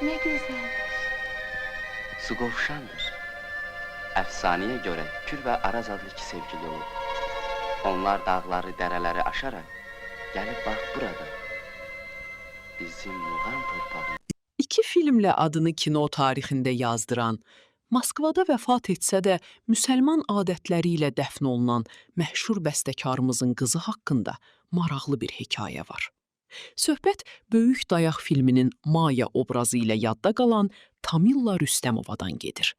Ne güzel. Su qovşandır. Əfsanəyə görə Kür və Araz adlı iki sevgili olub. Onlar dağları, dərələri aşaraq gəlib bax burada. Bizim muğam torpağımız. İki filmlə adını kino tarixində yazdıran, Moskvada vəfat etsə də müsəlman adətləri ilə dəfn olunan məşhur bəstəkarımızın qızı haqqında maraqlı bir hekayə var. Söhbət Böyük Dayaq filminin Maya obrazı ilə yadda qalan Tamilla Rüstəmovadan gedir.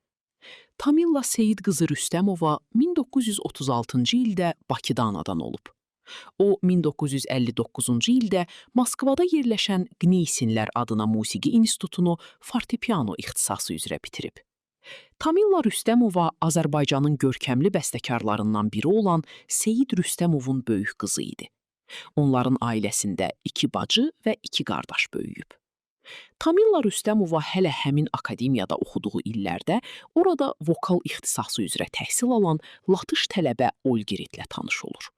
Tamilla Seyid qızı Rüstəmova 1936-cı ildə Bakıda anadan olub. O, 1959-cu ildə Moskvada yerləşən Qneysinlər adına musiqi institutunu fortepiano ixtisası üzrə bitirib. Tamilla Rüstəmova Azərbaycanın görkəmli bəstəkarlarından biri olan Seyid Rüstəmovun böyük qızı idi. Onların ailəsində 2 bacı və 2 qardaş böyüyüb. Tamilla Rüstəmova hələ həmin akademiyada oxuduğu illərdə orada vokal ixtisası üzrə təhsil alan latış tələbə Olgiritlə tanış olur.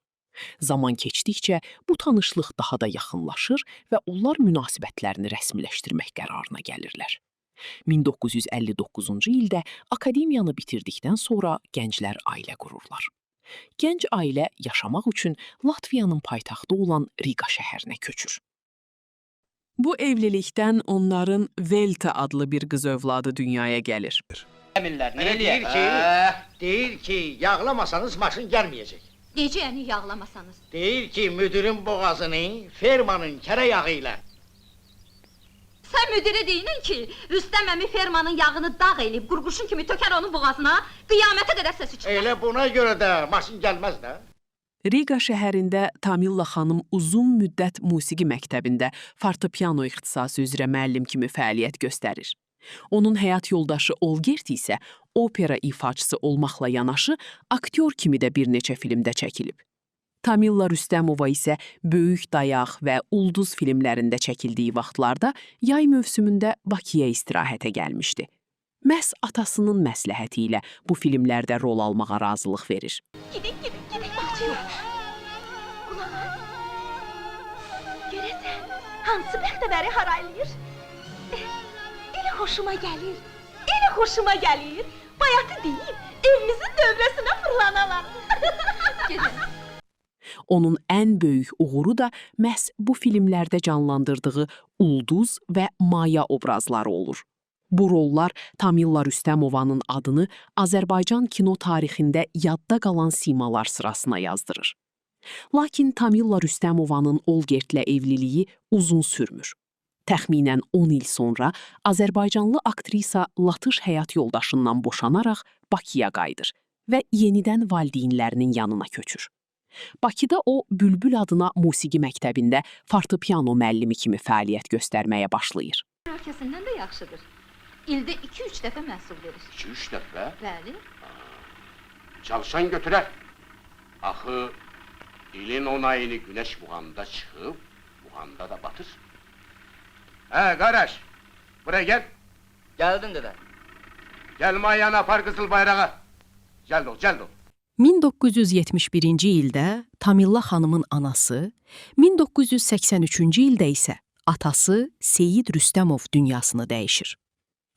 Zaman keçdikcə bu tanışlıq daha da yaxınlaşır və onlar münasibətlərini rəsmiləşdirmək qərarına gəlirlər. 1959-cu ildə akademiyanı bitirdikdən sonra gənclər ailə qururlar. Gənc ailə yaşamaq üçün Latviyanın paytaxtı olan Riga şəhərinə köçür. Bu evlilikdən onların Velta adlı bir qız övladı dünyaya gəlir. Əminlər, nə eləyək? Deyir ki, yağlamasanız maşın gəlməyəcək. Necə yəni yağlamasanız? Deyir ki, müdürün boğazını fermanın kərə yağı ilə. Sən müdiri deyinin ki, Rüstəm əmi fermanın yağını dağ eləyib, qurquşun kimi tökər onun boğazına, qiyamətə qədər səsi çıxar. Elə buna görə də maşın gəlməz də. Riga şəhərində Tamilla xanım uzun müddət musiqi məktəbində fortepiano ixtisası üzrə müəllim kimi fəaliyyət göstərir. Onun həyat yoldaşı Olgert isə opera ifaçısı olmaqla yanaşı aktyor kimi də bir neçə filmdə çəkilib. Tamilla Rüstəmova isə Böyük Dayaq və Ulduz filmlərində çəkildiyi vaxtlarda yay mövsümündə Bakıya istirahətə gəlmişdi. Məhz atasının məsləhəti ilə bu filmlərdə rol almağa razılıq verir. Gidin, bacı. Ulan, görəsən, hansı bəxtəbəri haraylıyır? Elə xoşuma gəlir. Bayatı deyib, evimizin dövrəsinə fırlanalar. Gedin. Onun ən böyük uğuru da məhz bu filmlərdə canlandırdığı Ulduz və Maya obrazları olur. Bu rollar Tamilla Rüstəmovanın adını Azərbaycan kino tarixində yadda qalan simalar sırasına yazdırır. Lakin Tamilla Rüstəmovanın Olgertlə evliliyi uzun sürmür. Təxminən 10 il sonra Azərbaycanlı aktrisa latış həyat yoldaşından boşanaraq Bakıya qayıdır və yenidən valideynlərinin yanına köçür. Bakıda o, Bülbül adına musiqi məktəbində fortepiano müəllimi kimi fəaliyyət göstərməyə başlayır. Ölkəsindən də yaxşıdır. İldə 2-3 dəfə məhsul verir. 2-3 dəfə? Bəli. Çalışan götürər. Axı, ilin 10 ayını günəş buğanda çıxıb, buğanda da batır. Hə, qardaş, buraya gəl. Gəldin dədə. Gəlmə ayağını apar qızıl bayrağa. Gəl ol. 1971-ci ildə Tamilla xanımın anası, 1983-cü ildə isə atası Seyid Rüstəmov dünyasını dəyişir.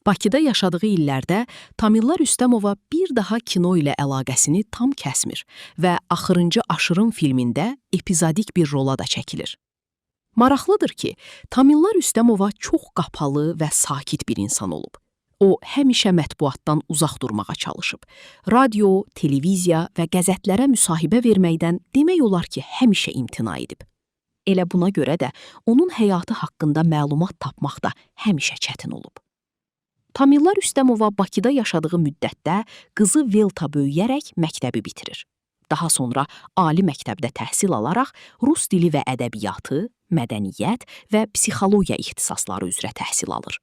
Bakıda yaşadığı illərdə Tamilla Rüstəmova bir daha kino ilə əlaqəsini tam kəsmir və Axırıncı Aşırım filmində epizodik bir rola da çəkilir. Maraqlıdır ki, Tamilla Rüstəmova çox qapalı və sakit bir insan olub. O, həmişə mətbuatdan uzaq durmağa çalışıb. Radio, televiziya və qəzetlərə müsahibə verməkdən demək olar ki, həmişə imtina edib. Elə buna görə də onun həyatı haqqında məlumat tapmaq da həmişə çətin olub. Tamilla Rüstəmova Bakıda yaşadığı müddətdə qızı Velta böyüyərək məktəbi bitirir. Daha sonra ali məktəbdə təhsil alaraq rus dili və ədəbiyyatı, mədəniyyət və psixologiya ixtisasları üzrə təhsil alır.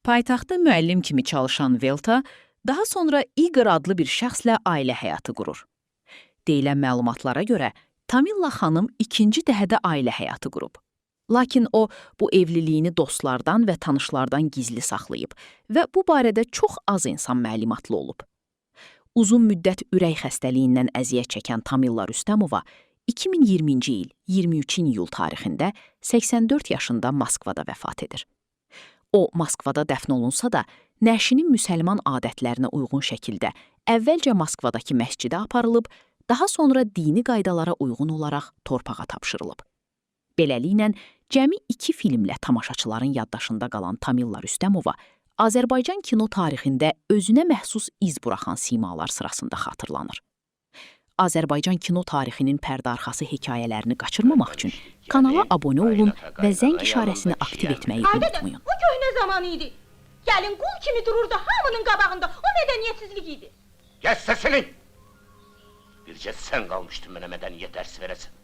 Paytaxtda müəllim kimi çalışan Velta, daha sonra Igor adlı bir şəxslə ailə həyatı qurur. Deyilən məlumatlara görə, Tamilla xanım ikinci dəhədə ailə həyatı qurub. Lakin o, bu evliliyini dostlardan və tanışlardan gizli saxlayıb və bu barədə çox az insan məlumatlı olub. Uzun müddət ürək xəstəliyindən əziyyət çəkən Tamilla Rüstəmova 2020-ci il 23 iyul tarixində 84 yaşında Moskvada vəfat edir. O, Moskvada dəfn olunsa da, nəşinin müsəlman adətlərinə uyğun şəkildə əvvəlcə Moskvadakı məscidə aparılıb, daha sonra dini qaydalara uyğun olaraq torpağa tapşırılıb. Beləliklə, cəmi 2 filmlə tamaşaçıların yaddaşında qalan Tamilla Rüstəmova Azərbaycan kino tarixində özünə məxsus iz buraxan simalar sırasında xatırlanır. Azərbaycan kino tarixinin pərdə-arxası hekayələrini qaçırmamaq üçün kanala abunə olun və zəng işarəsini aktiv etməyi unutmayın. O köhnə zaman idi. Gəlin qul kimi dururdu hamının qabağında. O mədəniyyətsizlik idi. Kes sesini! Bircə sən qalmışdın mənə mədəniyyət dərsi verəsən.